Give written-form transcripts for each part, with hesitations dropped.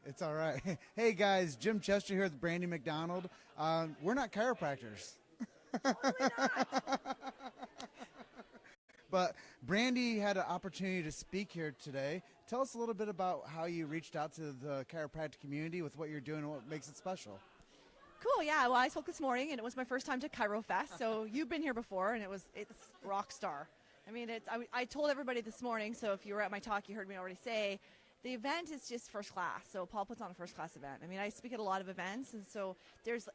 It's all right. Hey guys, Jim Chester here with Brandi MacDonald. We're not chiropractors. But Brandi had an opportunity to speak here today. Tell us a little bit about how you reached out to the chiropractic community with what you're doing and what makes it special. Cool, yeah. Well, I spoke this morning, and it was my first time to ChiroFest. So you've been here before, and it's rock star. I mean, I told everybody this morning, so if you were at my talk, you heard me already say, the event is just first class. So Paul puts on a first class event. I mean, I speak at a lot of events, and so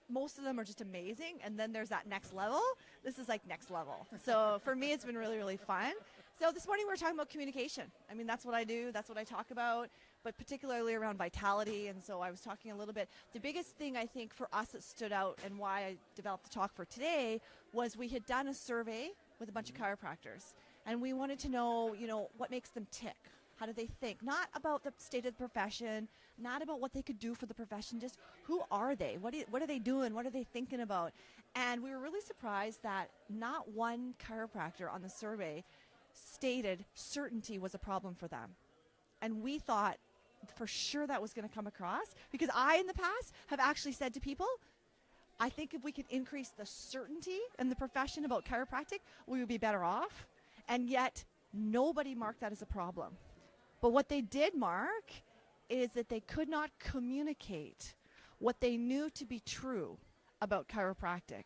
most of them are just amazing, and then there's that next level. This is like next level. So for me, it's been really, really fun. So this morning we were talking about communication. I mean, that's what I do. That's what I talk about, but particularly around vitality. And so I was talking a little bit. The biggest thing I think for us that stood out and why I developed the talk for today was we had done a survey with a bunch of chiropractors, and we wanted to know, what makes them tick. How do they think? Not about the state of the profession, not about what they could do for the profession, just who are they? What are they doing? What are they thinking about? And we were really surprised that not one chiropractor on the survey stated certainty was a problem for them. And we thought for sure that was going to come across, because I, in the past, have actually said to people, I think if we could increase the certainty in the profession about chiropractic, we would be better off. And yet, nobody marked that as a problem. But what they did mark is that they could not communicate what they knew to be true about chiropractic.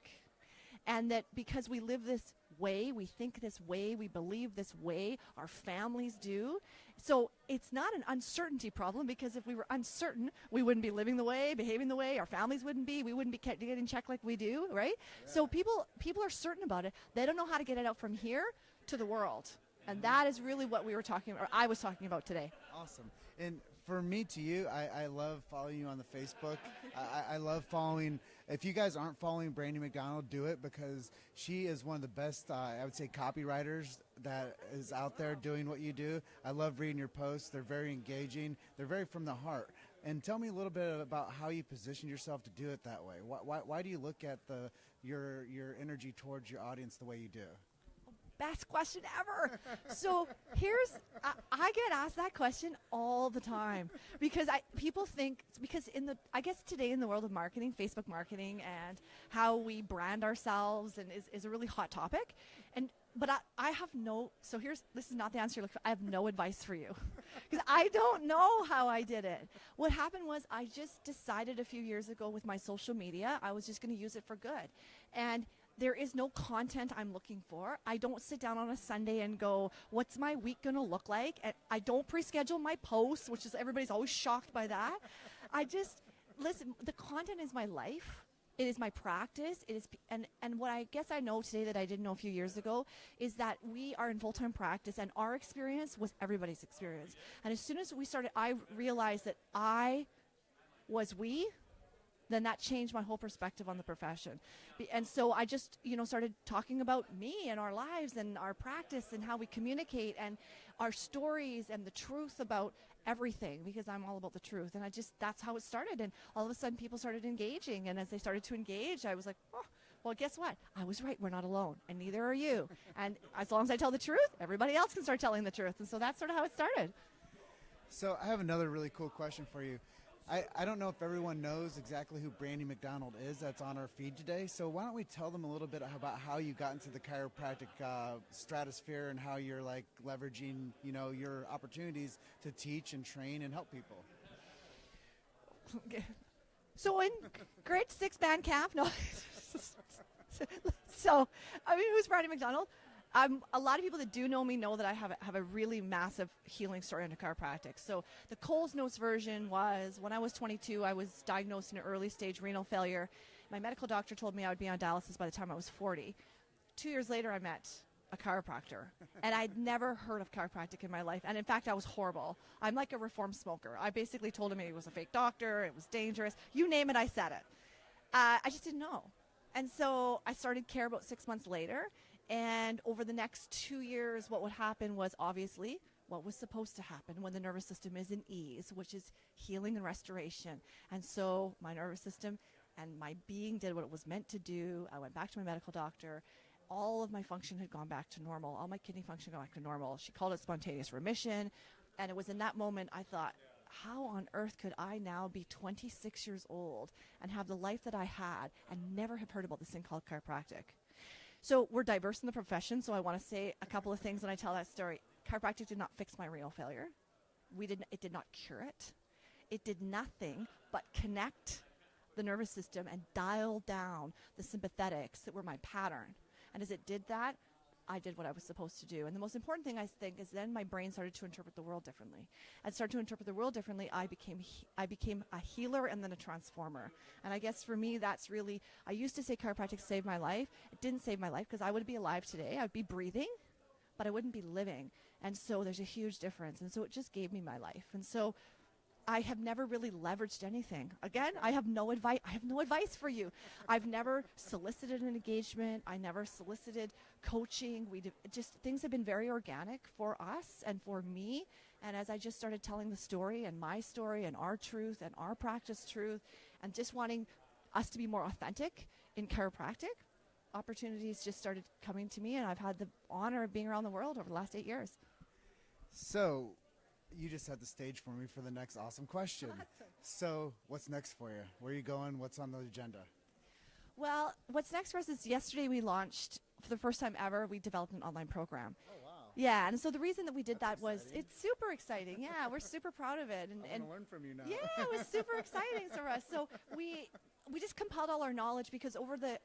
And that because we live this way, we think this way, we believe this way, our families do. So it's not an uncertainty problem, because if we were uncertain, we wouldn't be living the way, behaving the way, our families wouldn't be, we wouldn't be getting checked like we do, right? Yeah. So people are certain about it. They don't know how to get it out from here to the world. And that is really what we were talking about, or I was talking about today. Awesome. And for me to you, I love following you on the Facebook. I love following. If you guys aren't following Brandi MacDonald, do it, because she is one of the best, I would say, copywriters that is out there doing what you do. I love reading your posts. They're very engaging. They're very from the heart. And tell me a little bit about how you position yourself to do it that way. Why do you look at your energy towards your audience the way you do? Best question ever. So I get asked that question all the time, because people think, because I guess today in the world of marketing, Facebook marketing and how we brand ourselves is a really hot topic. But I have this is not the answer. I have no advice for you, because I don't know how I did it. What happened was I just decided a few years ago with my social media, I was just going to use it for good. And there is no content I'm looking for. I don't sit down on a Sunday and go, what's my week going to look like? And I don't pre-schedule my posts, which is, everybody's always shocked by that. Listen, the content is my life. It is my practice. It is, and what I guess I know today that I didn't know a few years ago is that we are in full-time practice, and our experience was everybody's experience. And as soon as we started, I realized that I was we, then that changed my whole perspective on the profession. And so I just, started talking about me and our lives and our practice and how we communicate and our stories and the truth about everything, because I'm all about the truth. And that's how it started. And all of a sudden people started engaging. And as they started to engage, I was like, oh, well, guess what? I was right. We're not alone. And neither are you. And as long as I tell the truth, everybody else can start telling the truth. And so that's sort of how it started. So I have another really cool question for you. I don't know if everyone knows exactly who Brandi MacDonald is that's on our feed today, so why don't we tell them a little bit about how you got into the chiropractic stratosphere and how you're leveraging, your opportunities to teach and train and help people. So in grade 6 band camp, no. So, who's Brandi MacDonald? A lot of people that do know me know that I have a really massive healing story into chiropractic. So the Coles Notes version was, when I was 22, I was diagnosed in an early stage renal failure. My medical doctor told me I would be on dialysis by the time I was 40. 2 years later, I met a chiropractor, and I'd never heard of chiropractic in my life. And in fact, I was horrible. I'm like a reformed smoker. I basically told him he was a fake doctor, it was dangerous. You name it, I said it. I just didn't know. And so I started care about 6 months later. And over the next 2 years, what would happen was obviously what was supposed to happen when the nervous system is in ease, which is healing and restoration. And so my nervous system and my being did what it was meant to do. I went back to my medical doctor. All of my function had gone back to normal. All my kidney function got back to normal. She called it spontaneous remission. And it was in that moment I thought, how on earth could I now be 26 years old and have the life that I had and never have heard about this thing called chiropractic? So we're diverse in the profession, so I want to say a couple of things when I tell that story. Chiropractic did not fix my renal failure. It did not cure it. It did nothing but connect the nervous system and dial down the sympathetics that were my pattern. And as it did that, I did what I was supposed to do. And the most important thing, I think, is then my brain started to interpret the world differently. And started to interpret the world differently, I became a healer and then a transformer. And I guess for me, that's really, I used to say chiropractic saved my life. It didn't save my life because I would be alive today. I'd be breathing, but I wouldn't be living. And so there's a huge difference. And so it just gave me my life. And so I have never really leveraged anything. Again, I have no advice. I have no advice for you. I've never solicited an engagement. I never solicited coaching. Just things have been very organic for us and for me. And as I just started telling the story and my story and our truth and our practice truth, and just wanting us to be more authentic in chiropractic, opportunities just started coming to me, and I've had the honor of being around the world over the last 8 years. So you just set the stage for me for the next awesome question. Awesome. So what's next for you? Where are you going? What's on the agenda? Well, what's next for us is yesterday we launched, for the first time ever, we developed an online program. Oh, wow. Yeah, and so the reason that we did That's that was, exciting. it's super exciting. Yeah, we're super proud of it. I want to learn from you now. Yeah, it was super exciting for us. So we just compiled all our knowledge because over the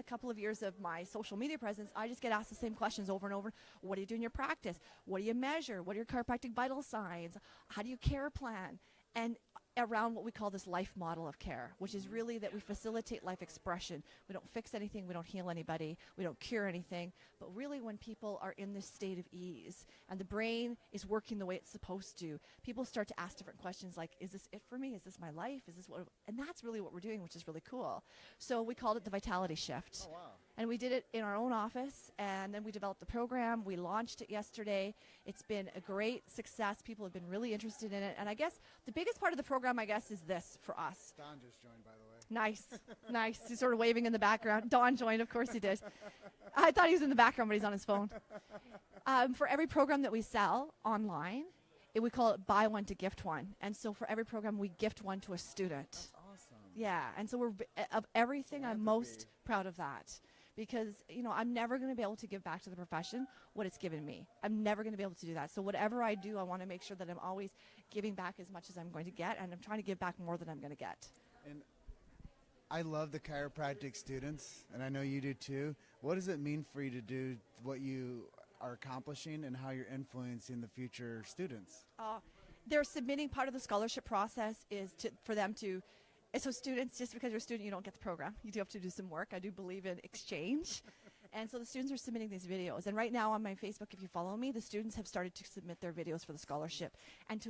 couple of years of my social media presence, I just get asked the same questions over and over. What do you do in your practice? What do you measure? What are your chiropractic vital signs? How do you care plan? And around what we call this life model of care, which is really that we facilitate life expression. We don't fix anything. We don't heal anybody. We don't cure anything. But really when people are in this state of ease and the brain is working the way it's supposed to, people start to ask different questions like, is this it for me? Is this my life? Is this what? And that's really what we're doing, which is really cool. So we called it the Vitality Shift. Oh, wow. And we did it in our own office, and then we developed the program. We launched it yesterday. It's been a great success. People have been really interested in it. And I guess the biggest part of the program, I guess, is this for us. Don just joined, by the way. Nice, nice. He's sort of waving in the background. Don joined, of course he did. I thought he was in the background, but he's on his phone. For every program that we sell online, we call it buy one to gift one. And so for every program, we gift one to a student. That's awesome. Yeah, and so of everything, I'm most proud of that. Because, I'm never going to be able to give back to the profession what it's given me. I'm never going to be able to do that. So whatever I do, I want to make sure that I'm always giving back as much as I'm going to get, and I'm trying to give back more than I'm going to get. And I love the chiropractic students, and I know you do too. What does it mean for you to do what you are accomplishing and how you're influencing the future students? They're submitting, part of the scholarship process is for them to. So students, just because you're a student, you don't get the program. You do have to do some work. I do believe in exchange. And so the students are submitting these videos. And right now on my Facebook, if you follow me, the students have started to submit their videos for the scholarship. And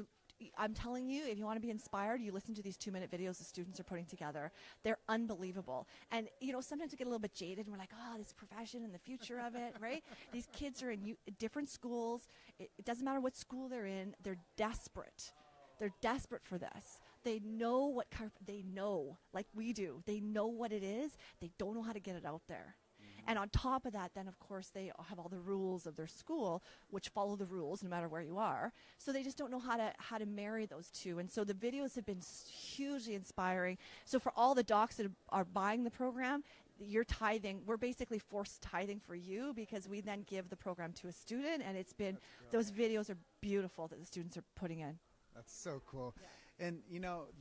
I'm telling you, if you want to be inspired, you listen to these 2-minute videos the students are putting together. They're unbelievable. And, sometimes we get a little bit jaded and we're like, oh, this profession and the future of it, right? These kids are in different schools. It doesn't matter what school they're in. They're desperate. They're desperate for this. They know they know, like we do. They know what it is. They don't know how to get it out there. Mm-hmm. And on top of that, then, of course, they have all the rules of their school, which follow the rules no matter where you are. So they just don't know how to marry those two. And so the videos have been hugely inspiring. So for all the docs that are buying the program, you're tithing. We're basically forced tithing for you because we then give the program to a student. And it's been, those videos are beautiful that the students are putting in. That's so cool. Yeah. And,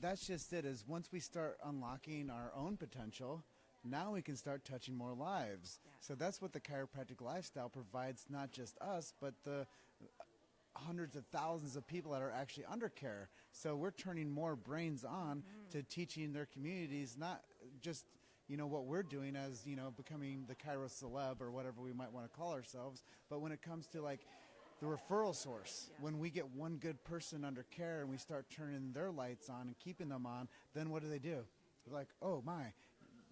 that's just it, is once we start unlocking our own potential, now we can start touching more lives. Yeah. So that's what the chiropractic lifestyle provides, not just us, but the hundreds of thousands of people that are actually under care. So we're turning more brains on to teaching their communities, not just, what we're doing as, becoming the Chiro celeb or whatever we might want to call ourselves, but when it comes to the referral source, when we get one good person under care and we start turning their lights on and keeping them on, then what do? They're like, oh my,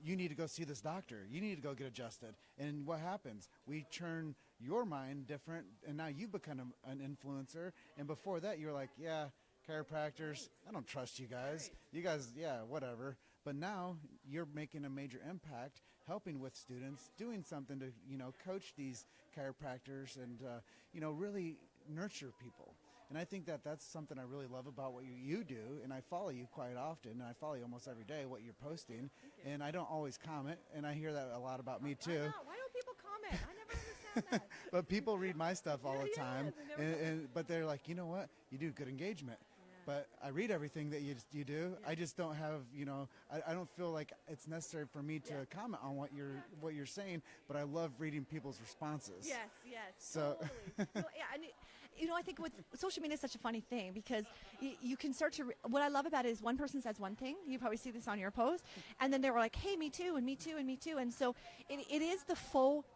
you need to go see this doctor. You need to go get adjusted. And what happens? We turn your mind different, and now you become an influencer. And before that, you're like, yeah, chiropractors, I don't trust you guys. You guys, yeah, whatever. But now you're making a major impact, helping with students, doing something to, coach these chiropractors and, really nurture people. And I think that that's something I really love about what you do, and I follow you quite often, and I follow you almost every day, what you're posting, and I don't always comment, and I hear that a lot about me too. Why don't people comment? I never understand that. But people read my stuff all the time, Yes, but they're like, you know what, you do good engagement. But I read everything that you do. I just don't have, I don't feel like it's necessary for me to comment on what you're saying. But I love reading people's responses. Yes, So, totally. So, yeah, and I think with social media is such a funny thing because you can start to. What I love about it is one person says one thing. You probably see this on your post, and then they were like, "Hey, me too, and me too, and me too." And so it is the faux.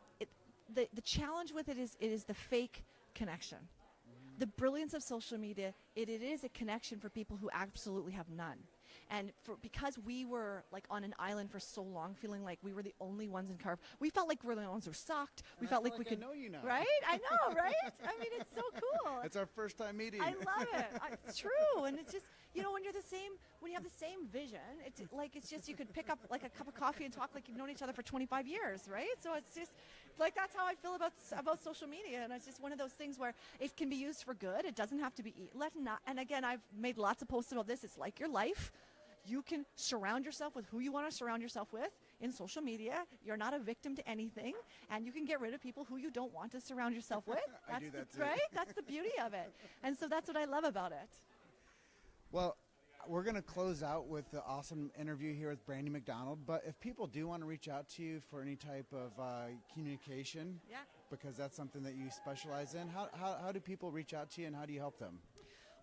The challenge with it is the fake connection. The brilliance of social media, it is a connection for people who absolutely have none. And because we were like on an island for so long, feeling like we were the only ones in carve, we felt like we were the only ones who sucked. We felt like we could. I know you now. Right? I know, right? I mean, it's so cool. It's our first time meeting. I love it. It's true, and it's just when you're the same, when you have the same vision, it's just you could pick up like a cup of coffee and talk like you've known each other for 25 years, right? So it's just like that's how I feel about social media, and it's just one of those things where it can be used for good. It doesn't have to be and again, I've made lots of posts about this. It's like your life. You can surround yourself with who you want to surround yourself with in social media. You're not a victim to anything, and you can get rid of people who you don't want to surround yourself with. I do that too. Right? That's the beauty of it. And so that's what I love about it. Well, we're going to close out with the awesome interview here with Brandi MacDonald, but if people do want to reach out to you for any type of communication, because that's something that you specialize in, how do people reach out to you and how do you help them?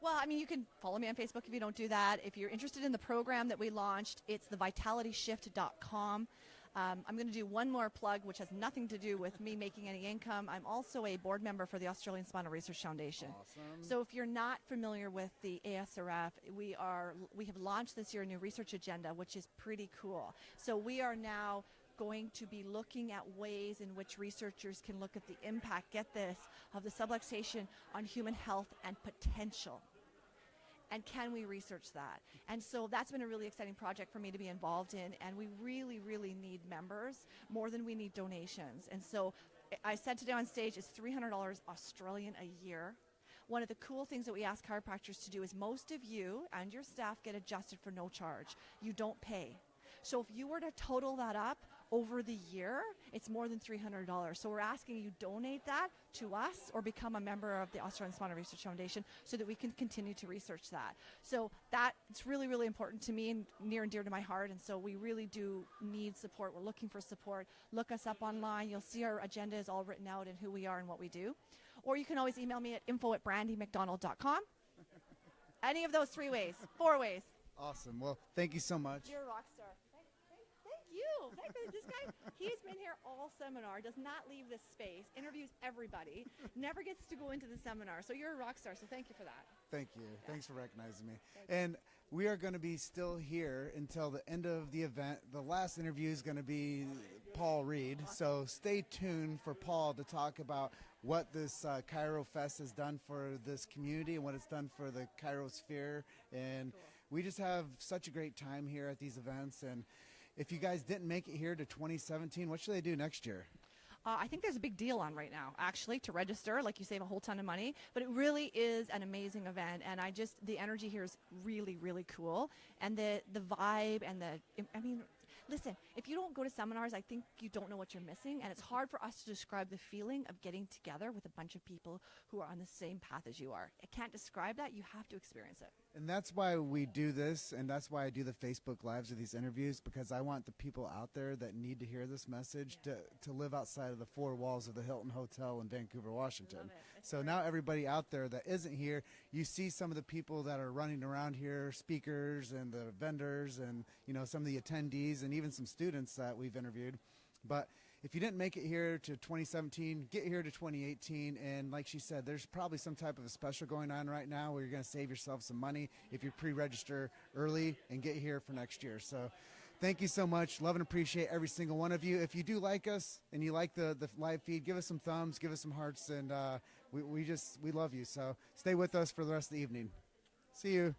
Well, I mean, you can follow me on Facebook if you don't do that. If you're interested in the program that we launched, it's thevitalityshift.com. I'm going to do one more plug, which has nothing to do with me making any income. I'm also a board member for the Australian Spinal Research Foundation. Awesome. So if you're not familiar with the ASRF, we have launched this year a new research agenda, which is pretty cool. So we are now going to be looking at ways in which researchers can look at the impact, get this, of the subluxation on human health and potential. And can we research that? And so that's been a really exciting project for me to be involved in, and we really, really need members more than we need donations. And so I said today on stage, it's $300 Australian a year. One of the cool things that we ask chiropractors to do is most of you and your staff get adjusted for no charge. You don't pay. So if you were to total that up over the year, it's more than $300. So we're asking you donate that to us or become a member of the Australian Spinal Research Foundation so that we can continue to research that. So it's really, really important to me and near and dear to my heart. And so we really do need support. We're looking for support. Look us up online. You'll see our agenda is all written out and who we are and what we do. Or you can always email me at info@brandymacdonald.com. Any of those 3 ways, 4 ways. Awesome. Well, thank you so much. You're a rock star. Thank you. This guy, he's been here all seminar, does not leave this space, interviews everybody, never gets to go into the seminar. So you're a rock star, so thank you for that. Thank you. Thanks for recognizing me. And we are going to be still here until the end of the event. The last interview is going to be Paul Reed. So stay tuned for Paul to talk about what this Chiro Fest has done for this community and what it's done for the Chirosphere. And we just have such a great time here at these events. And if you guys didn't make it here to 2017, what should they do next year? I think there's a big deal on right now, actually, to register. Like, you save a whole ton of money. But it really is an amazing event. And the energy here is really, really cool. And the vibe and listen, if you don't go to seminars, I think you don't know what you're missing. And it's hard for us to describe the feeling of getting together with a bunch of people who are on the same path as you are. I can't describe that. You have to experience it. And that's why we do this, and that's why I do the Facebook Lives of these interviews, because I want the people out there that need to hear this message to live outside of the 4 walls of the Hilton Hotel in Vancouver, Washington. So now everybody out there that isn't here, you see some of the people that are running around here, speakers and the vendors and, some of the attendees and even some students that we've interviewed. But if you didn't make it here to 2017, get here to 2018. And like she said, there's probably some type of a special going on right now where you're going to save yourself some money if you pre-register early and get here for next year. So thank you so much. Love and appreciate every single one of you. If you do like us and you like the live feed, give us some thumbs, give us some hearts, and we love you. So stay with us for the rest of the evening. See you.